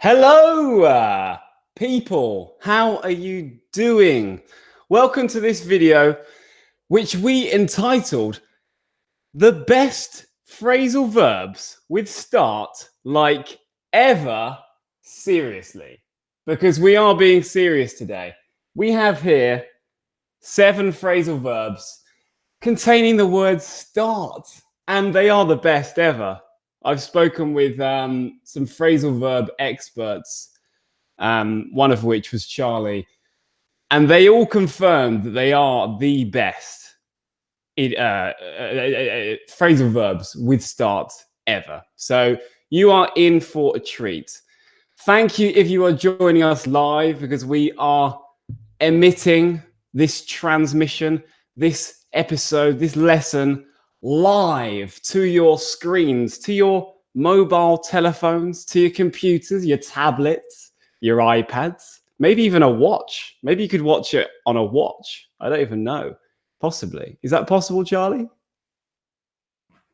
Hello, people. How are you doing? Welcome to this video, which we entitled The Best Phrasal Verbs with Start Like Ever Seriously. Because we are being serious today. We have here 7 phrasal verbs containing the word start, and they are the best ever. I've spoken with some phrasal verb experts, one of which was Charlie, and they all confirmed that they are the best phrasal verbs with start ever. So you are in for a treat. Thank you if you are joining us live, because we are emitting this transmission, this episode, this lesson live to your screens, to your mobile telephones, to your computers, your tablets, your iPads, maybe even a watch. Maybe you could watch it on a watch. I don't even know. Possibly. Is that possible, Charlie?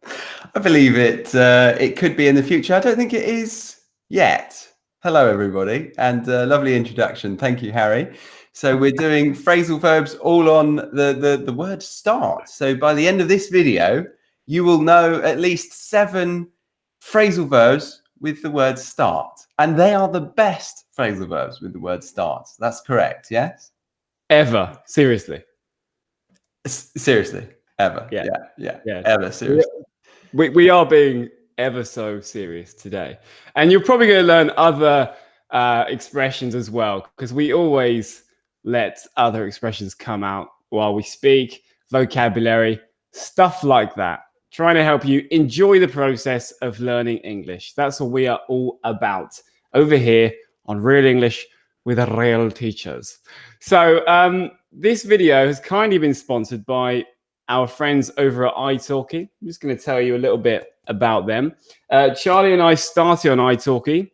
I believe it. It could be in the future. I don't think it is yet. Hello, everybody, and lovely introduction. Thank you, Harry. So we're doing phrasal verbs all on the word start. So by the end of this video, you will know at least 7 phrasal verbs with the word start. And they are the best phrasal verbs with the word start. That's correct, yes? Ever. Seriously. Seriously. Ever. Yeah. Ever. Seriously. We are being ever so serious today. And you're probably going to learn other expressions as well, because we always let other expressions come out while we speak, vocabulary, stuff like that. Trying to help you enjoy the process of learning English. That's what we are all about over here on Real English with Real Teachers. So this video has kindly been sponsored by our friends over at italki. I'm just going to tell you a little bit about them. Charlie and I started on italki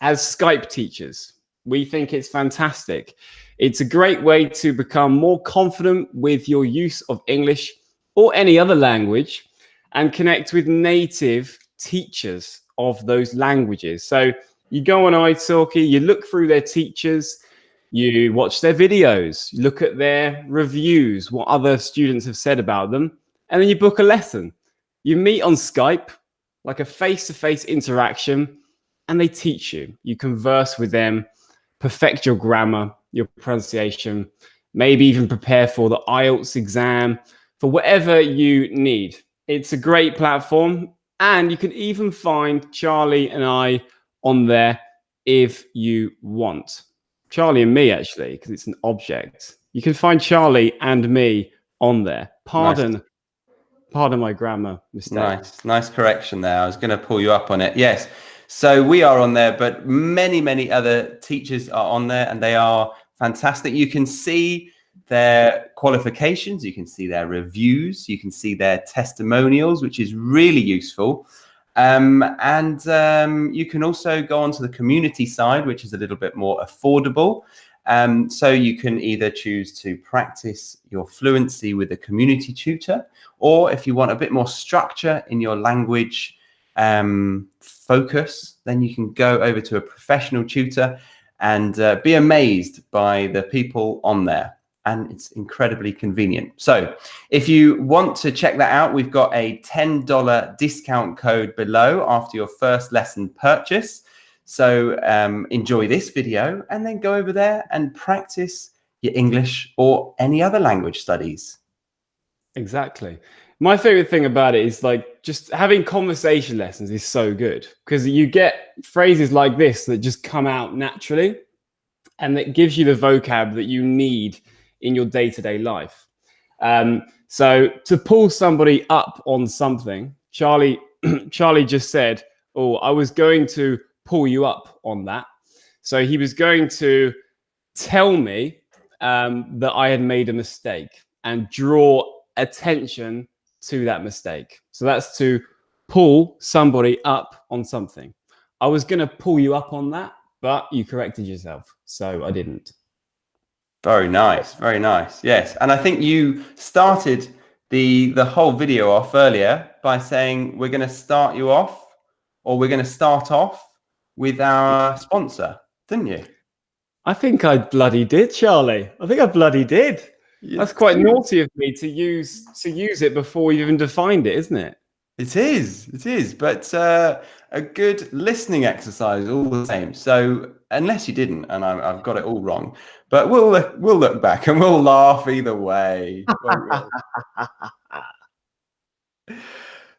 as Skype teachers. We think it's fantastic. It's a great way to become more confident with your use of English or any other language and connect with native teachers of those languages. So you go on italki, you look through their teachers, you watch their videos, you look at their reviews, what other students have said about them, and then you book a lesson. You meet on Skype, like a face-to-face interaction, and they teach you. You converse with them, perfect your grammar, your pronunciation, maybe even prepare for the IELTS exam, for whatever you need. It's a great platform, and you can even find Charlie and I on there if you want. Charlie and me, actually, because it's an object. You can find Charlie and me on there. Pardon my grammar mistake. Nice correction there. I was going to pull you up on it. Yes. So we are on there, but many other teachers are on there, and they are fantastic. You can see their qualifications, you can see their reviews, you can see their testimonials, which is really useful. You can also go onto the community side, which is a little bit more affordable. So you can either choose to practice your fluency with a community tutor, or if you want a bit more structure in your language focus, then you can go over to a professional tutor and be amazed by the people on there. And it's incredibly convenient. So if you want to check that out, we've got a $10 discount code below after your first lesson purchase. So enjoy this video and then go over there and practice your English or any other language studies. Exactly. My favorite thing about it is like just having conversation lessons is so good, because you get phrases like this that just come out naturally, and it gives you the vocab that you need in your day-to-day life. So to pull somebody up on something, Charlie just said, oh, I was going to pull you up on that. So he was going to tell me that I had made a mistake and draw attention to that mistake. So that's to pull somebody up on something. I was going to pull you up on that, but you corrected yourself, so I didn't. Very nice. Yes. And I think you started the whole video off earlier by saying we're going to start you off, or we're going to start off with our sponsor, didn't you? I think I bloody did, Charlie. I think I bloody did. That's quite naughty of me to use it before you even defined it, isn't it? It is, but a good listening exercise all the same. So unless you didn't, and I've got it all wrong, but we'll look back and we'll laugh either way.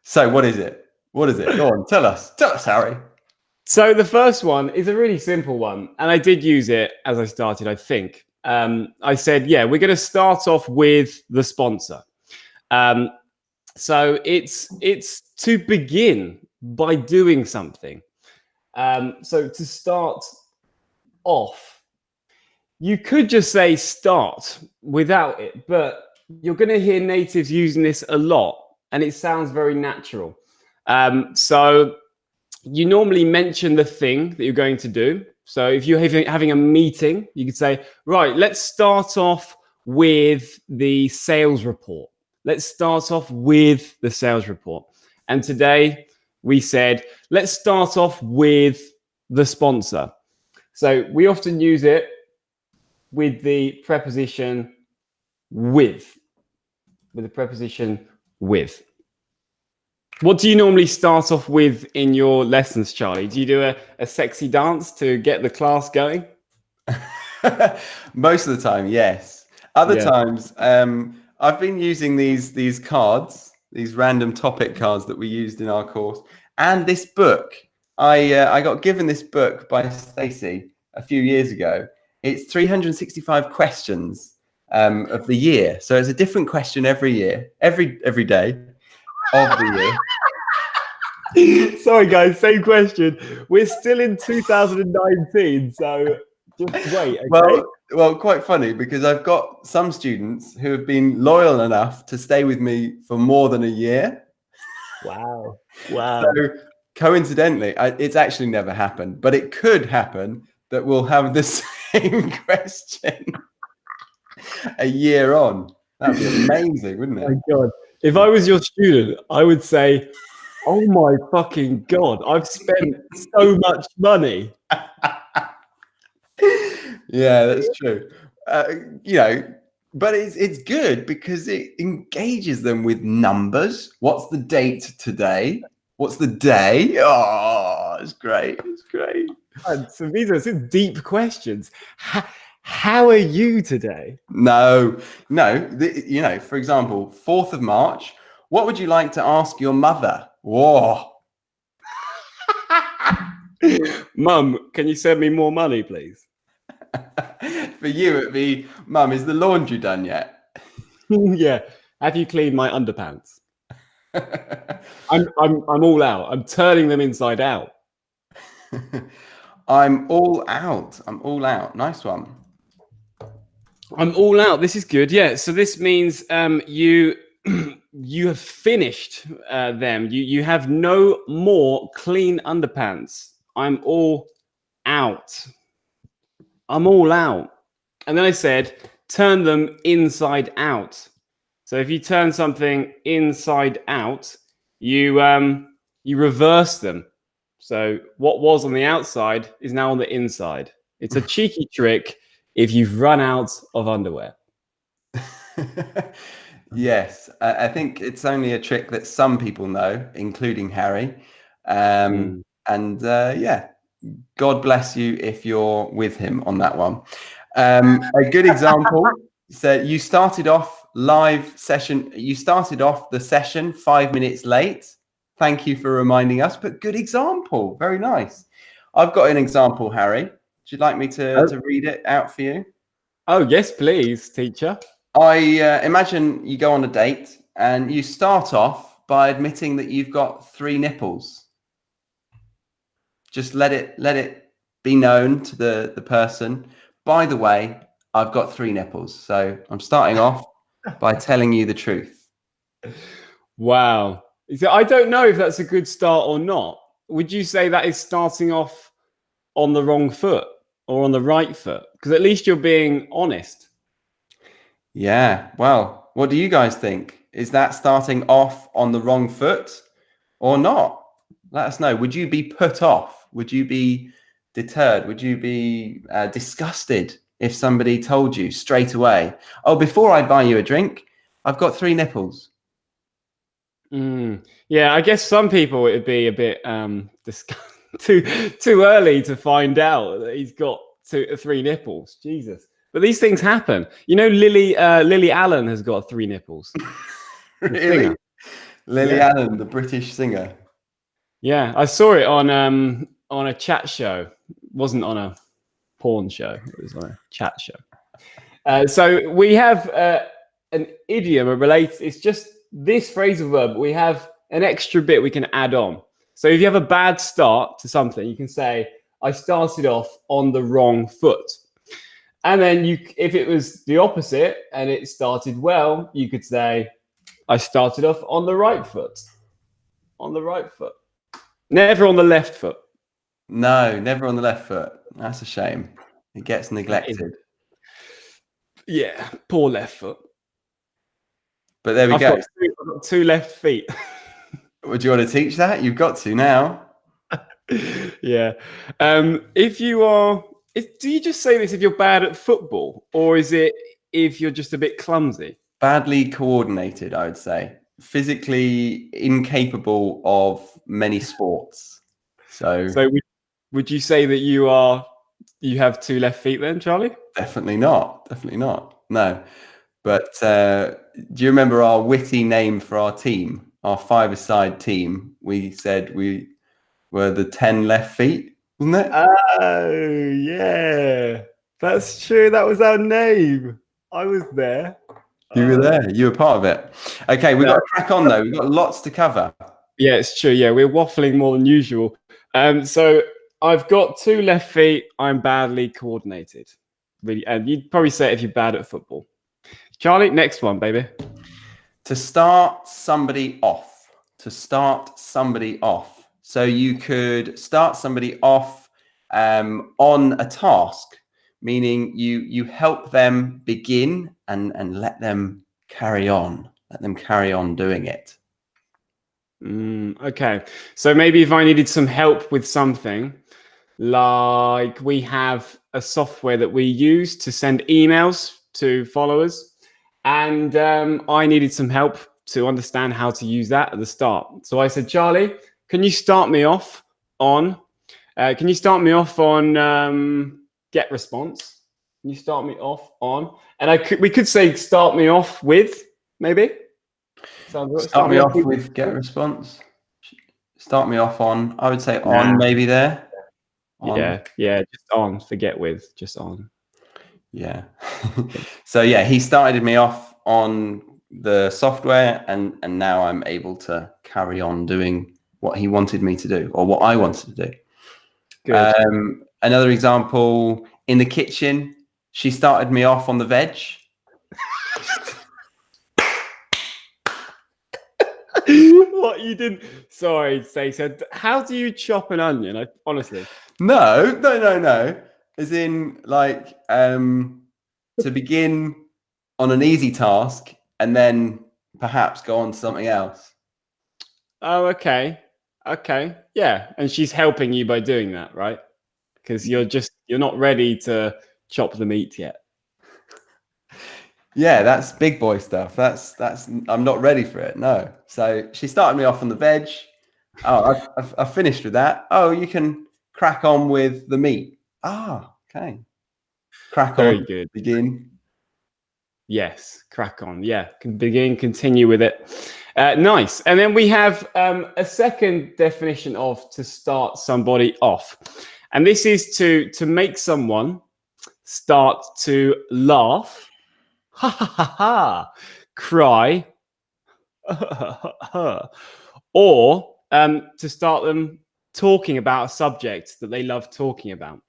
So what is it? What is it? Go on, tell us, Harry. So the first one is a really simple one, and I did use it as I started, I think. I said, yeah, we're going to start off with the sponsor. So it's to begin by doing something. So to start off, you could just say start without it, but you're going to hear natives using this a lot, and it sounds very natural. So you normally mention the thing that you're going to do. So if you're having a meeting, you could say, right, let's start off with the sales report. Let's start off with the sales report. And today we said, let's start off with the sponsor. So we often use it with the preposition with. With the preposition with. What do you normally start off with in your lessons, Charlie? Do you do a sexy dance to get the class going? Most of the time, yes. Other times, I've been using these cards, these random topic cards that we used in our course, and this book. I got given this book by Stacey a few years ago. It's 365 questions of the year, so it's a different question every year, every day of the year. Sorry, guys, same question. We're still in 2019, so just wait. Okay? Well, quite funny because I've got some students who have been loyal enough to stay with me for more than a year. Wow. So coincidentally, it's actually never happened, but it could happen that we'll have the same question a year on. That'd be amazing, wouldn't it? Oh my God. If I was your student, I would say, oh my fucking God, I've spent so much money. Yeah, that's true. But it's good because it engages them with numbers. What's the date today? What's the day? Oh, it's great. It's great. And so these are some deep questions. How are you today? No. For example, 4th of March, what would you like to ask your mother? Whoa. Mum, can you send me more money, please? For you, it'd be, Mum, is the laundry done yet? Yeah. Have you cleaned my underpants? I'm all out. I'm turning them inside out. I'm all out. I'm all out. Nice one. I'm all out. This is good. Yeah. So this means you have finished them. You have no more clean underpants. I'm all out. I'm all out. And then I said, turn them inside out. So if you turn something inside out, you reverse them. So what was on the outside is now on the inside. It's a cheeky trick if you've run out of underwear. Yes, I think it's only a trick that some people know, including Harry. And yeah, God bless you if you're with him on that one. A good example. So you started off the session 5 minutes late. Thank you for reminding us, but good example. Very nice. I've got an example, Harry. Would you like me to read it out for you? Oh, yes, please, teacher. I imagine you go on a date and you start off by admitting that you've got 3 nipples. Just let it be known to the person. By the way, I've got 3 nipples. So I'm starting off by telling you the truth. Wow. So I don't know if that's a good start or not. Would you say that is starting off on the wrong foot or on the right foot? Because at least you're being honest. Yeah. Well, what do you guys think? Is that starting off on the wrong foot or not? Let us know. Would you be put off? Would you be deterred? Would you be disgusted if somebody told you straight away, "Oh, before I buy you a drink, I've got 3 nipples"? Yeah, I guess some people it'd be a bit too early to find out that he's got 3 nipples. Jesus. But these things happen. You know, Lily Allen has got 3 nipples. Really? Singer. Lily Yeah. Allen, the British singer. Yeah, I saw it on a chat show. It wasn't on a porn show. It was on a chat show. So we have an idiom, it's just this phrasal verb. We have an extra bit we can add on. So if you have a bad start to something, you can say, I started off on the wrong foot. And then if it was the opposite and it started well, you could say, I started off on the right foot. On the right foot. Never on the left foot. No, never on the left foot. That's a shame. It gets neglected. Yeah, poor left foot. But there we go. I've got 2 left feet. Would you want to teach that? You've got to now. Yeah. If you are, do you just say this if you're bad at football, or is it if you're just a bit clumsy? Badly coordinated, I would say. Physically incapable of many sports. So would you say that you have 2 left feet then, Charlie? Definitely not. Definitely not. No. But do you remember our witty name for our team, our 5-a-side team? We said we were the 10 left feet, wasn't it? Oh, yeah. That's true. That was our name. I was there. You were there. You were part of it. Okay, we've got to crack on, though. We've got lots to cover. Yeah, it's true. Yeah, we're waffling more than usual. So I've got 2 left feet. I'm badly coordinated. Really, and you'd probably say it if you're bad at football. Charlie, next one, baby. To start somebody off. To start somebody off. So you could start somebody off on a task, meaning you help them begin and let them carry on. Let them carry on doing it. Okay. So maybe if I needed some help with something, like we have a software that we use to send emails to followers, and I needed some help to understand how to use that at the start. So I said, Charlie, can you start me off on get response? Can you start me off on? And we could say start me off with, maybe. Start me off with get response. Start me off on. I would say on, maybe there. On. Yeah, just on. Forget with, just on. Yeah. So yeah, he started me off on the software, and now I'm able to carry on doing what he wanted me to do, or what I wanted to do. Good. Another example, in the kitchen, she started me off on the veg. What, you didn't? Sorry, Stacey. How do you chop an onion? Honestly. No. As in, like, to begin on an easy task and then perhaps go on to something else. Oh, okay. Yeah, and she's helping you by doing that, right? Because you're not ready to chop the meat yet. Yeah, that's big boy stuff. That's I'm not ready for it. No. So she started me off on the veg. Oh, I've finished with that. Oh, you can crack on with the meat. Ah, okay. Crack on. Very good. Begin. Yes, crack on. Yeah, can begin, continue with it. Nice. And then we have a second definition of to start somebody off. And this is to make someone start to laugh, ha ha ha ha, cry, or to start them talking about a subject that they love talking about.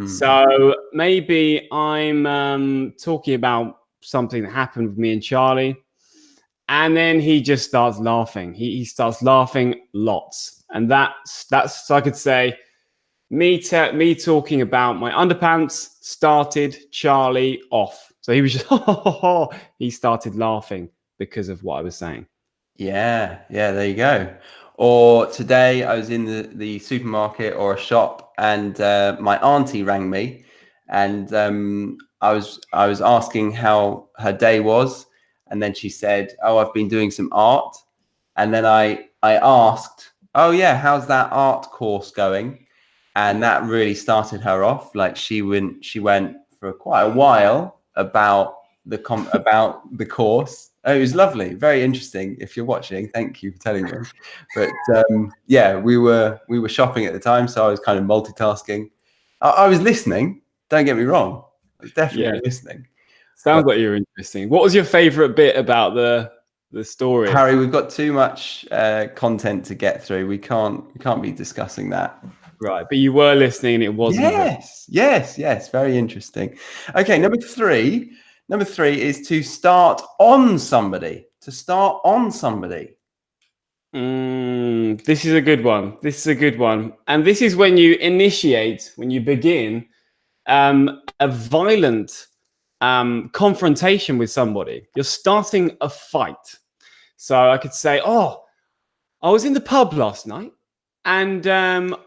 So maybe I'm talking about something that happened with me and Charlie, and then he just starts laughing. He starts laughing lots, and that's so I could say me talking about my underpants started Charlie off. So he was just he started laughing because of what I was saying. Yeah, there you go. Or today I was in the supermarket or a shop, and my auntie rang me, and I was asking how her day was, and then she said, "Oh, I've been doing some art," and then I asked, "Oh yeah, how's that art course going?" And that really started her off. Like she went for quite a while about the course. Oh, it was lovely, very interesting. If you're watching, thank you for telling me. But yeah, we were shopping at the time, so I was kind of multitasking. I was listening. Don't get me wrong. I was definitely listening. Sounds like you're interesting. What was your favorite bit about the story? Harry, we've got too much content to get through. We can't be discussing that. Right, but you were listening and it wasn't Yes, very interesting. Okay, number three is to start on somebody. To start on somebody. This is a good one. And this is when you initiate, when you begin a violent confrontation with somebody. You're starting a fight. So I could say, "Oh, I was in the pub last night and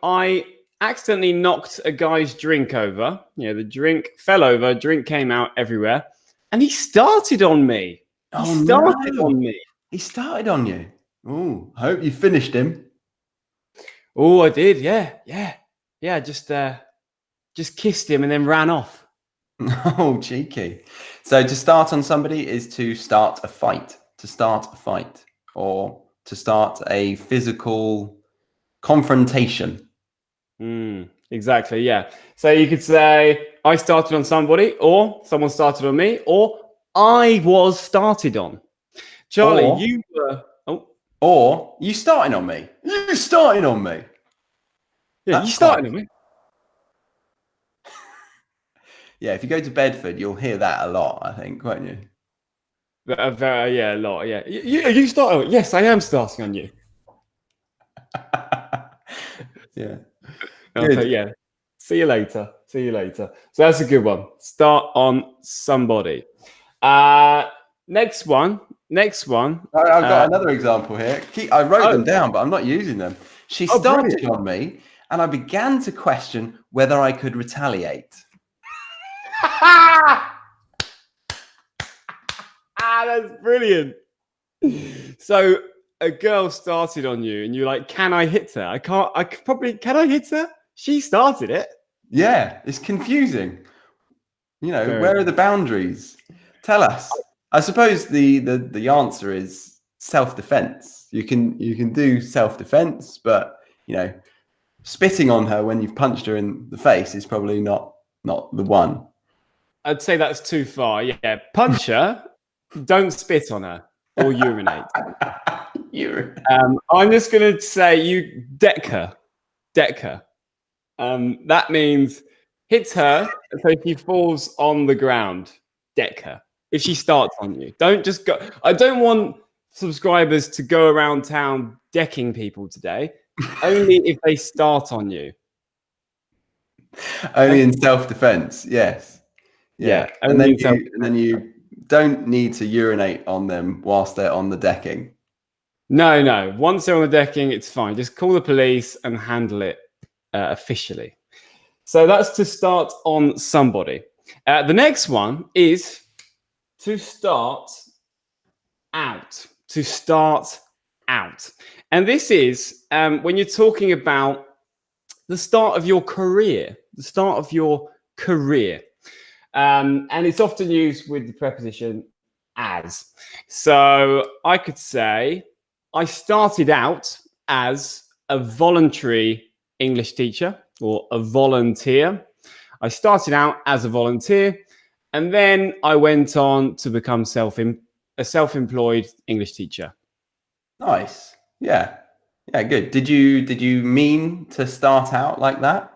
I accidentally knocked a guy's drink over. The drink fell over, drink came out everywhere, and he started on me. He started on me. He started on you. Oh, I hope you finished him." Oh, I did. Yeah. Just kissed him and then ran off. Oh, cheeky. So to start on somebody is to start a fight. To start a fight, or to start a physical confrontation. Exactly, yeah. So you could say, I started on somebody, or someone started on me, or I was started on. Charlie, you were... Or you starting on me. You starting on me. Yeah, you started on me. Yeah, if you go to Bedford, you'll hear that a lot, I think, won't you? Yeah, a lot, yeah. You started on... Yes, I am starting on you. Yeah. Okay, yeah. See you later. So that's a good one. Start on somebody. Next one. I've got another example here. I wrote them down, but I'm not using them. She started on me, and I began to question whether I could retaliate. That's brilliant. So a girl started on you, and you're like, "Can I hit her? Can I hit her? She started it." Yeah, it's confusing. Where are the boundaries? Tell us. I suppose the answer is self-defense. You can do self-defense, but spitting on her when you've punched her in the face is probably not the one. I'd say that's too far. Yeah, punch her, don't spit on her or urinate. I'm just going to say you deck her. That means hit her so she falls on the ground. Deck her. If she starts on you, don't just go. I don't want subscribers to go around town decking people today. Only if they start on you. Only in self-defense, yes. Yeah. And then you don't need to urinate on them whilst they're on the decking. No. Once they're on the decking, it's fine. Just call the police and handle it officially. So that's to start on somebody. The next one is to start out. To start out. And this is when you're talking about the start of your career. And it's often used with the preposition as. So I could say, I started out as a voluntary English teacher or a volunteer. I started out as a volunteer, and then I went on to become a self-employed English teacher. Nice. Yeah, good. Did you mean to start out like that?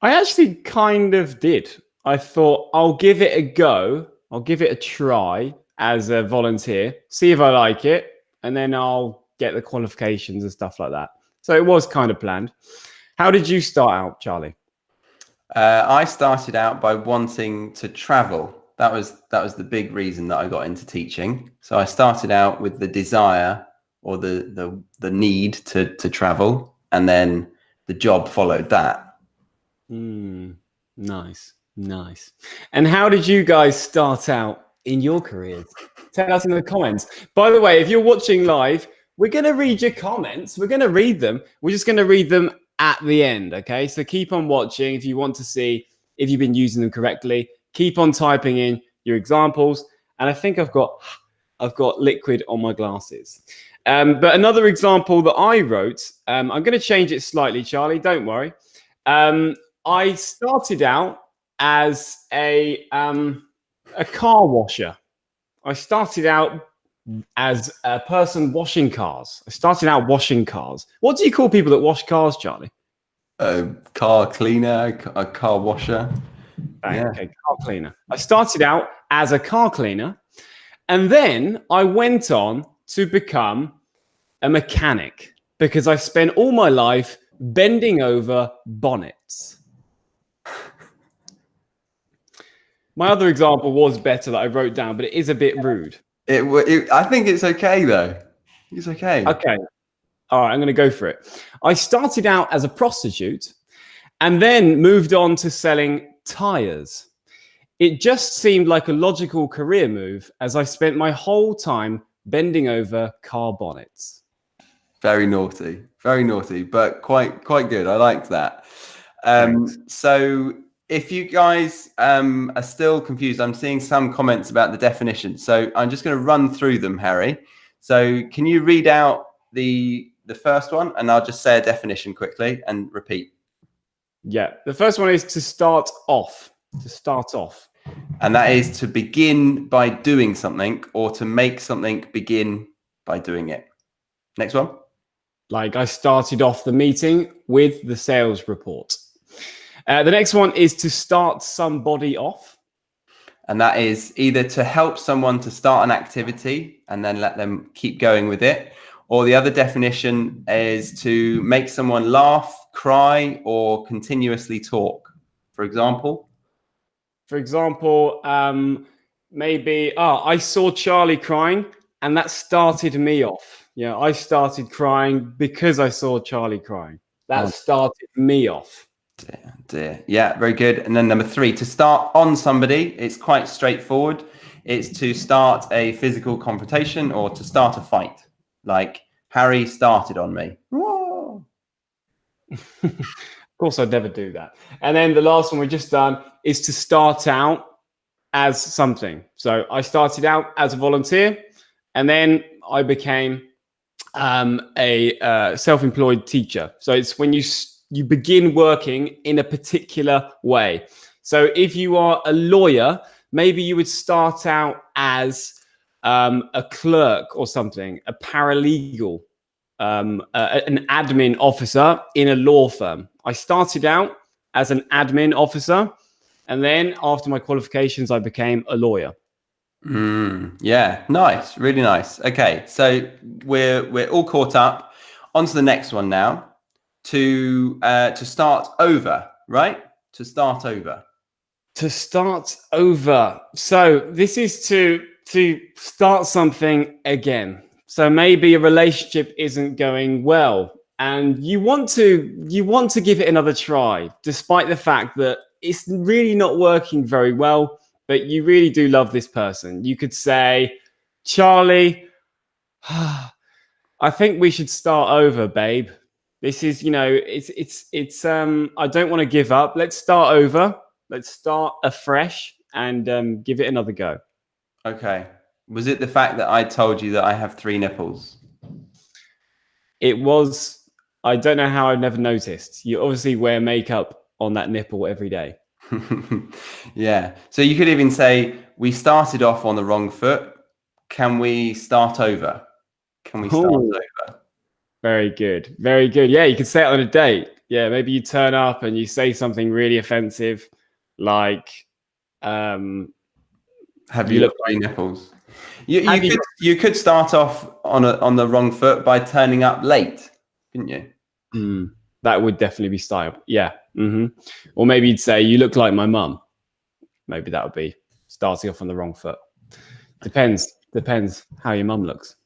I actually kind of did. I thought I'll give it a go. I'll give it a try as a volunteer, see if I like it, and then I'll get the qualifications and stuff like that. So it was kind of planned. How did you start out, Charlie? I started out by wanting to travel. That was the big reason that I got into teaching. So I started out with the desire or the need to travel, and then the job followed that. Nice. And how did you guys start out in your careers? Tell us in the comments. By the way, if you're watching live, we're going to read your comments. We're going to read them. We're just going to read them at the end, okay? So keep on watching if you want to see if you've been using them correctly. Keep on typing in your examples. And I think I've got liquid on my glasses. But another example that I wrote, I'm going to change it slightly, Charlie. Don't worry. I started out as a car washer. I started out as a person washing cars. I started out washing cars. What do you call people that wash cars, Charlie? A car cleaner, a car washer. Yeah. Okay, car cleaner. I started out as a car cleaner, and then I went on to become a mechanic because I spent all my life bending over bonnets. My other example was better that I wrote down, but it is a bit rude. I think it's okay, though. It's okay. Okay. All right, I'm going to go for it. I started out as a prostitute and then moved on to selling tires. It just seemed like a logical career move as I spent my whole time bending over car bonnets. Very naughty, but quite good. I liked that. So if you guys are still confused, I'm seeing some comments about the definition. So I'm just going to run through them, Harry. So can you read out the first one, and I'll just say a definition quickly and repeat. Yeah, the first one is to start off. To start off. And that is to begin by doing something, or to make something begin by doing it. Next one. Like I started off the meeting with the sales report. The next one is to start somebody off. And that is either to help someone to start an activity and then let them keep going with it. Or the other definition is to make someone laugh, cry, or continuously talk. For example? Maybe, I saw Charlie crying and that started me off. Yeah, I started crying because I saw Charlie crying. That started me off. Dear. Yeah, very good. And then number 3, to start on somebody. It's quite straightforward. It's to start a physical confrontation or to start a fight. Like Harry started on me. Of course, I'd never do that. And then the last one we've just done is to start out as something. So I started out as a volunteer, and then I became a self-employed teacher. So it's when you begin working in a particular way. So if you are a lawyer, maybe you would start out as a clerk or something, a paralegal, an admin officer in a law firm. I started out as an admin officer, and then after my qualifications, I became a lawyer. Yeah, nice, really nice. Okay, so we're all caught up. On to the next one now. To start over, right? To start over. To start over. So this is to start something again. So maybe a relationship isn't going well, and you want to give it another try, despite the fact that it's really not working very well, but you really do love this person. You could say, Charlie, I think we should start over, babe. This is, it's I don't want to give up. Let's start over. Let's start afresh and give it another go. Okay. Was it the fact that I told you that I have 3 nipples? It was. I don't know how I've never noticed. You obviously wear makeup on that nipple every day. Yeah. So you could even say, we started off on the wrong foot. Can we start over? Can we start over? Very good. Very good. Yeah, you could say it on a date. Yeah, maybe you turn up and you say something really offensive, like, have you got 3 nipples? You could start off on the wrong foot by turning up late, couldn't you? That would definitely be style. Yeah. Or maybe you'd say, you look like my mum. Maybe that would be starting off on the wrong foot. Depends how your mum looks.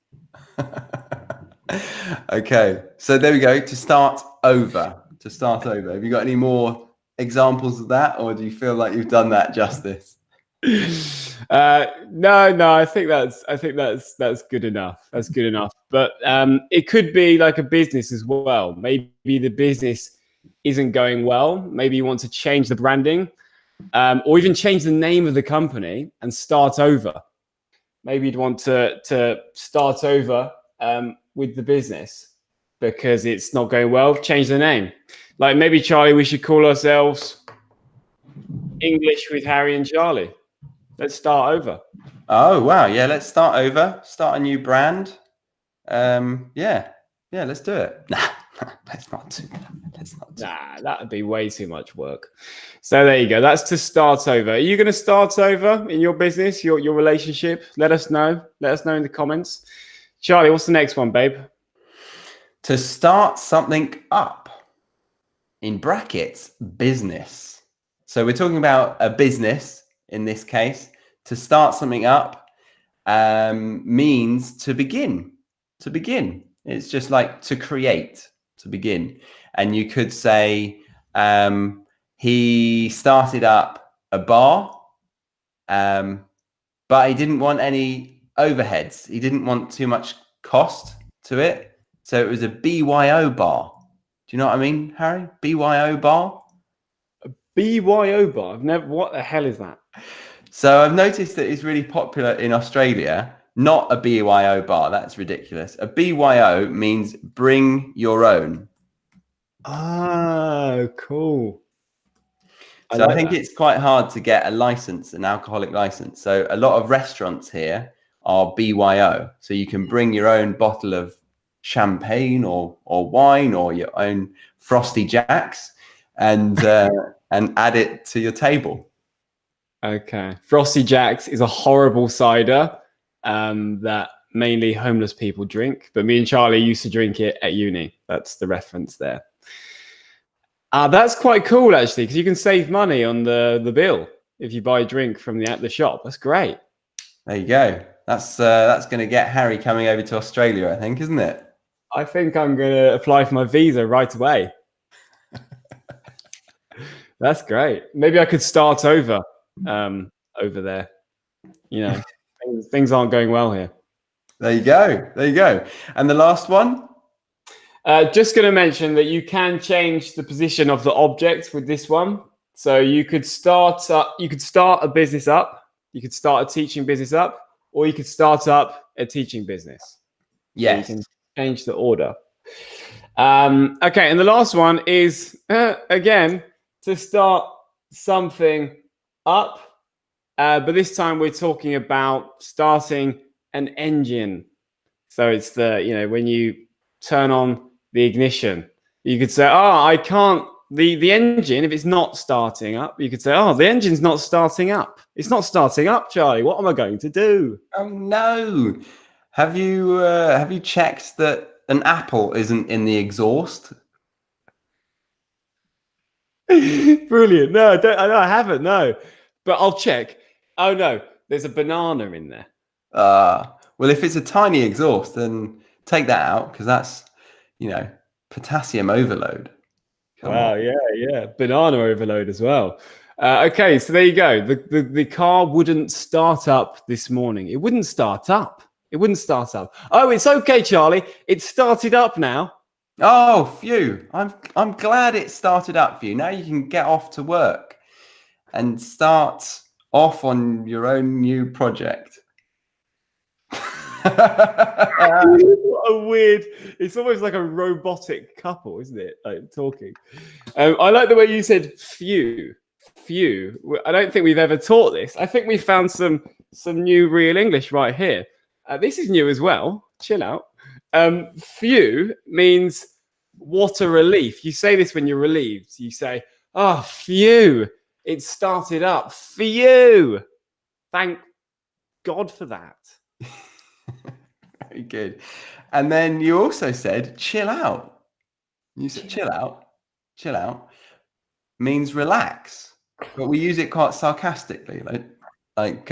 Okay, so there we go. To start over. To start over. Have you got any more examples of that, or do you feel like you've done that justice? No. I think that's good enough. That's good enough. But it could be like a business as well. Maybe the business isn't going well. Maybe you want to change the branding, or even change the name of the company and start over. Maybe you'd want to start over with the business because it's not going well. Change the name. Like maybe Charlie, we should call ourselves English with Harry and Charlie. Let's start over. Oh wow, yeah. Let's start over. Start a new brand. Yeah, let's do it. Nah, let's not do that. Nah, that would be way too much work. So there you go. That's to start over. Are you going to start over in your business, your relationship? Let us know. Let us know in the comments. Charlie, what's the next one, babe? To start something up. In brackets, business. So we're talking about a business in this case. To start something up means to begin. To begin. It's just like to create, to begin. And you could say he started up a bar, but he didn't want any overheads. He didn't want too much cost to it. So it was a BYO bar. Do you know what I mean, Harry? BYO bar? A BYO bar? I've never. What the hell is that? So I've noticed that it's really popular in Australia. Not a BYO bar. That's ridiculous. A BYO means bring your own. Oh, cool. So I think it's quite hard to get a license, an alcoholic license. So a lot of restaurants here are BYO. So you can bring your own bottle of champagne or wine or your own Frosty Jacks and add it to your table. Okay. Frosty Jacks is a horrible cider that mainly homeless people drink, but me and Charlie used to drink it at uni. That's the reference there. That's quite cool actually, because you can save money on the bill if you buy a drink from the shop. That's great. There you go. That's going to get Harry coming over to Australia, I think, isn't it? I think I'm going to apply for my visa right away. That's great. Maybe I could start over over there. You know, things aren't going well here. There you go. There you go. And the last one? Just going to mention that you can change the position of the object with this one. So you could start a business up. You could start a teaching business up, or you could start up a teaching business. Yes. So you can change the order. Okay, and the last one is again to start something up, but this time we're talking about starting an engine. So it's when you turn on the ignition, you could say, "Oh, I can't." The engine, if it's not starting up, you could say, "Oh, the engine's not starting up. It's not starting up, Charlie. What am I going to do?" Oh no! Have you checked that an apple isn't in the exhaust? Brilliant. No, I haven't. No, but I'll check. Oh no, there's a banana in there. Well, if it's a tiny exhaust, then take that out because that's potassium overload. Wow, yeah. Banana overload as well. Okay, so there you go. The car wouldn't start up this morning. It wouldn't start up. It wouldn't start up. Oh, it's okay, Charlie. It started up now. Oh, phew. I'm glad it started up for you. Now you can get off to work and start off on your own new project. What a weird, it's almost like a robotic couple, isn't it? Like talking. I like the way you said few. I don't think we've ever taught this. I think we found some new real English right here. This is new as well. Chill out. Few means what a relief. You say this when you're relieved. You say, "Oh, phew, it started up. Phew. Thank God for that." Very good. And then you also said chill out. You said chill out means relax, but we use it quite sarcastically, like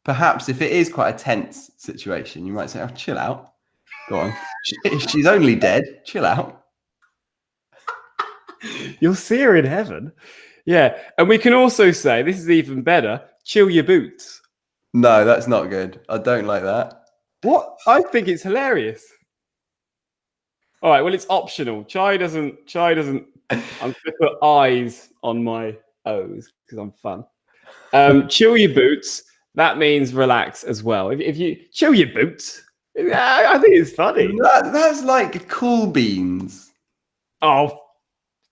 perhaps if it is quite a tense situation, you might say, "Oh, chill out." Go on. She's only dead. Chill out. You'll see her in heaven. Yeah. And we can also say, this is even better, chill your boots. No, that's not good. I don't like that. What? I think it's hilarious. All right, well, it's optional. Chai doesn't. I'm going to put eyes on my O's because I'm fun. Chill your boots. That means relax as well. If you chill your boots, I think it's funny. That's like cool beans. Oh,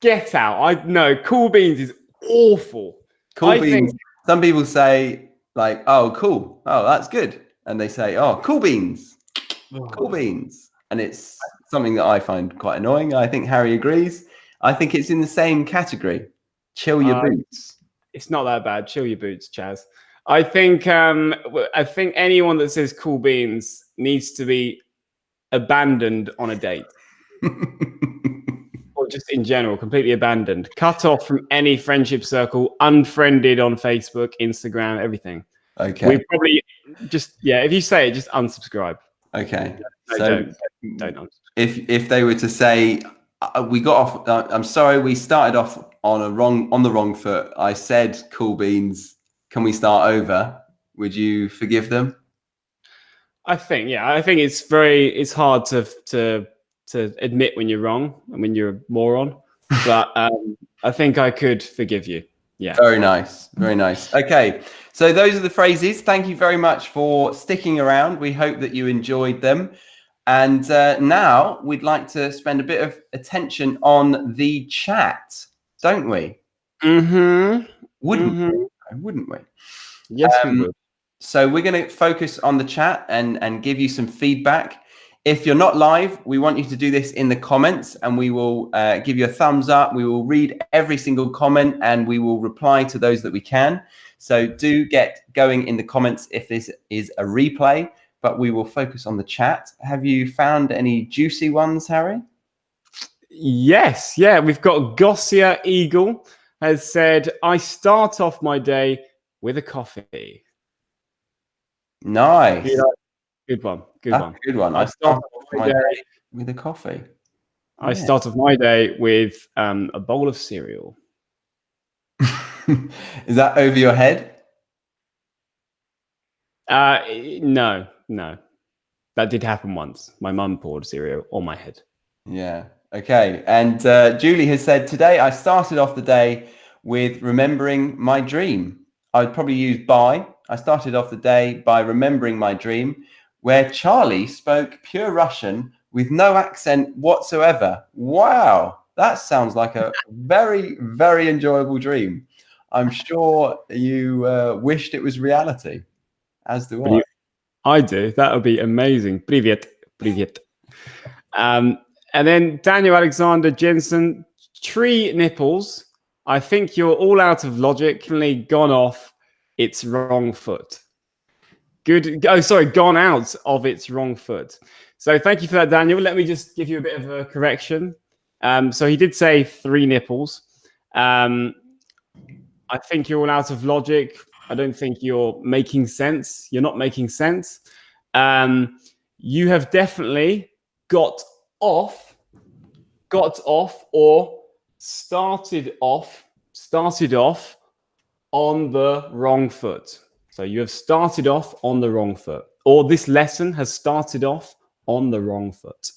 get out. No, cool beans is awful. Cool beans. Some people say like, oh, cool. Oh, that's good. And they say, oh, cool beans. Cool beans. And it's something that I find quite annoying. I think Harry agrees. I think it's in the same category. Chill your boots. It's not that bad. Chill your boots, Chaz. I think anyone that says cool beans needs to be abandoned on a date. Or just in general, completely abandoned. Cut off from any friendship circle, unfriended on Facebook, Instagram, everything. Okay. We probably if you say it, just unsubscribe. Okay. No, so don't unsubscribe. If they were to say, we got off, I'm sorry, we started off on the wrong foot. I said cool beans. Can we start over? Would you forgive them? I think it's hard to admit when you're wrong and when you're a moron, but I think I could forgive you. Yeah. Very nice. Very nice. Okay. So those are the phrases. Thank you very much for sticking around. We hope that you enjoyed them. And now we'd like to spend a bit of attention on the chat, don't we? Mm-hmm. Wouldn't we? Yes, we would. So we're going to focus on the chat and give you some feedback. If you're not live, we want you to do this in the comments and we will give you a thumbs up. We will read every single comment and we will reply to those that we can. So do get going in the comments if this is a replay, but we will focus on the chat. Have you found any juicy ones, Harry? Yes. Yeah, we've got Gossia Eagle has said, I start off my day with a coffee. Nice. Good one. Good one. I start off my day with a coffee. I start off my day with a bowl of cereal. Is that over your head? No. That did happen once. My mum poured cereal on my head. Yeah. Okay. And Julie has said, today I started off the day with remembering my dream. I would probably use by. I started off the day by remembering my dream, where Charlie spoke pure Russian with no accent whatsoever. Wow. That sounds like a very, very enjoyable dream. I'm sure you wished it was reality, as do I. I do. That would be amazing. Привет. And then Daniel Alexander Jensen, tree nipples. I think you're all out of logic. Definitely gone off its wrong foot. Good. Oh, sorry, gone out of its wrong foot. So thank you for that, Daniel. Let me just give you a bit of a correction. So he did say 3 nipples. I think you're all out of logic. I don't think you're making sense. You're not making sense. You have definitely got off or started off on the wrong foot. So you have started off on the wrong foot, or this lesson has started off on the wrong foot.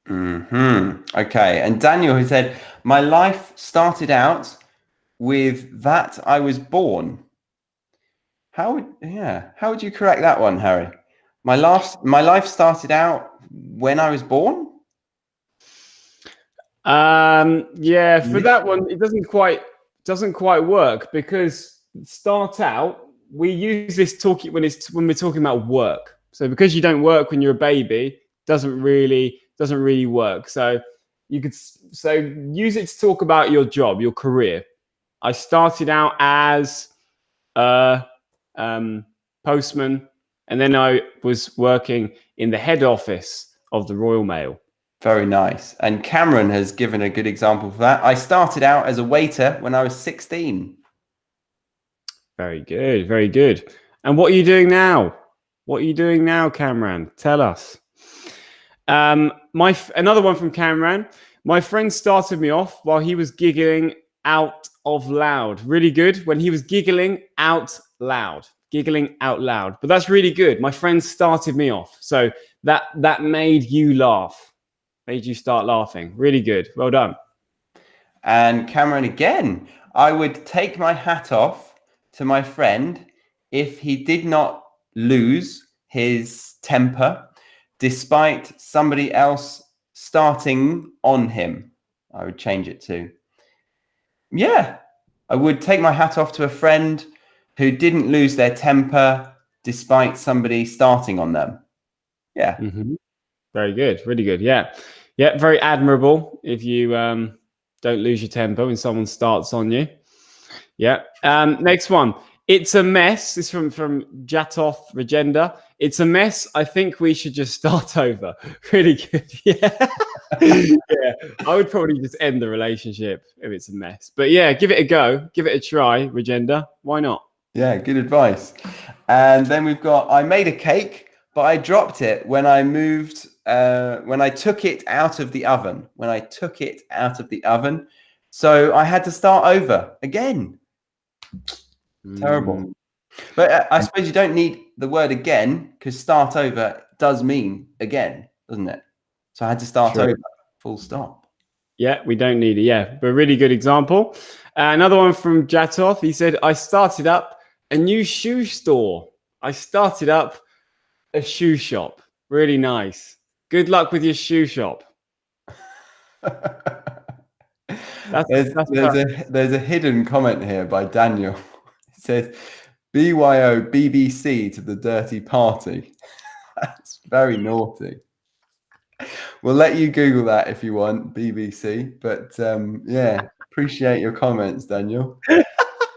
Okay. And Daniel has said, my life started out with that I was born. How would you correct that one, Harry? My life started out when I was born? Yeah, for that one, it doesn't quite work, because start out, we use this when we're talking about work. So because you don't work when you're a baby, doesn't really work. So you could use it to talk about your job, your career. I started out as a postman, and then I was working in the head office of the Royal Mail. Very nice. And Cameron has given a good example for that. I started out as a waiter when I was 16. Very good, very good. And what are you doing now? Cameron? Tell us. Another one from Cameron. My friend started me off while he was giggling out of loud. Really good. When he was giggling out loud. Giggling out loud. But that's really good. My friend started me off. So that made you laugh. Made you start laughing. Really good. Well done. And Cameron again. I would take my hat off to my friend if he did not lose his temper despite somebody else starting on him. I would change it to, yeah, I would take my hat off to a friend who didn't lose their temper despite somebody starting on them. Yeah. Mm-hmm. Very good. Really good. Yeah. Yeah. Very admirable if you don't lose your temper when someone starts on you. Yeah. Next one. It's a mess. This is from Jatoth Regenda. It's a mess. I think we should just start over. Really good. Yeah. Yeah. I would probably just end the relationship if it's a mess. But yeah, give it a go. Give it a try, Regenda. Why not? Yeah, good advice. And then we've got, I made a cake, but I dropped it when I moved, when I took it out of the oven. When I took it out of the oven. So I had to start over again. Terrible. But I suppose you don't need the word again, because start over does mean again, doesn't it? So I had to start over, full stop. Yeah, we don't need it. Yeah, but really good example. Another one from Jatoth. He said, I started up a new shoe store. I started up a shoe shop. Really nice. Good luck with your shoe shop. There's a hidden comment here by Daniel. It says, BYO BBC to the dirty party. That's very naughty. We'll let you Google that if you want, BBC. But yeah, appreciate your comments, Daniel.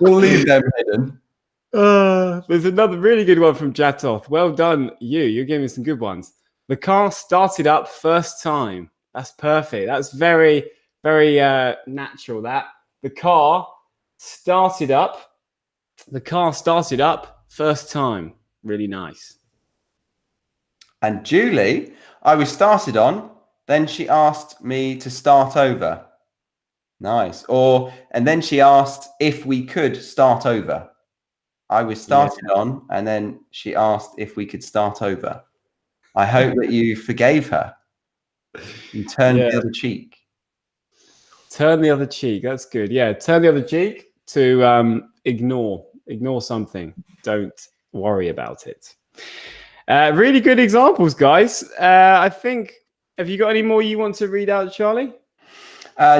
We'll leave them hidden. There's another really good one from Jatoth. Well done, you. You're giving some good ones. The car started up first time. That's perfect. That's very, very natural. That the car started up. The car started up first time. Really nice. And Julie, I was started on, then she asked me to start over. Nice. And then she asked if we could start over. I was started on, and then she asked if we could start over. I hope that you forgave her. You turned the other cheek. Turn the other cheek. That's good. Yeah, turn the other cheek to ignore something. Don't worry about it. Really good examples, guys. I think, have you got any more you want to read out, Charlie?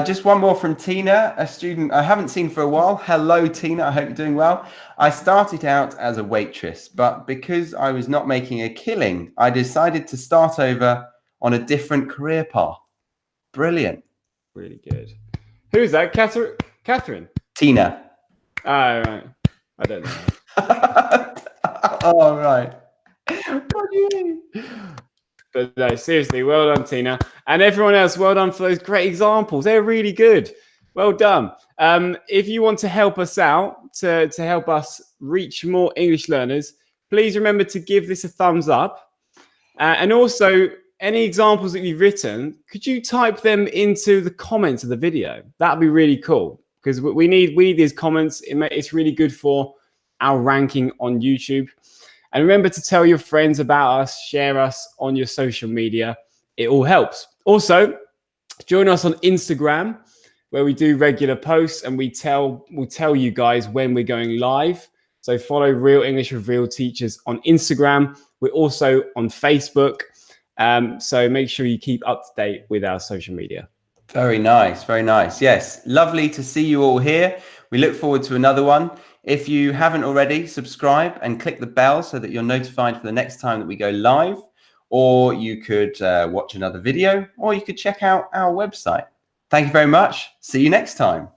Just one more from Tina, a student I haven't seen for a while. Hello, Tina. I hope you're doing well. I started out as a waitress, but because I was not making a killing, I decided to start over on a different career path. Brilliant. Really good. Who's that? Catherine? Tina. Oh, right. I don't know. Oh, right. What do you mean? But no, seriously, well done, Tina. And everyone else, well done for those great examples. They're really good. Well done. If you want to help us out, to help us reach more English learners, please remember to give this a thumbs up. And also, any examples that you've written, could you type them into the comments of the video? That'd be really cool, because we need these comments. It's really good for our ranking on YouTube. And remember to tell your friends about us, share us on your social media. It all helps. Also, join us on Instagram, where we do regular posts, and we'll tell you guys when we're going live. So follow Real English with Real Teachers on Instagram. We're also on Facebook. So make sure you keep up to date with our social media. Very nice. Very nice. Yes. Lovely to see you all here. We look forward to another one. If you haven't already, subscribe and click the bell so that you're notified for the next time that we go live. Or you could watch another video, or you could check out our website. Thank you very much. See you next time.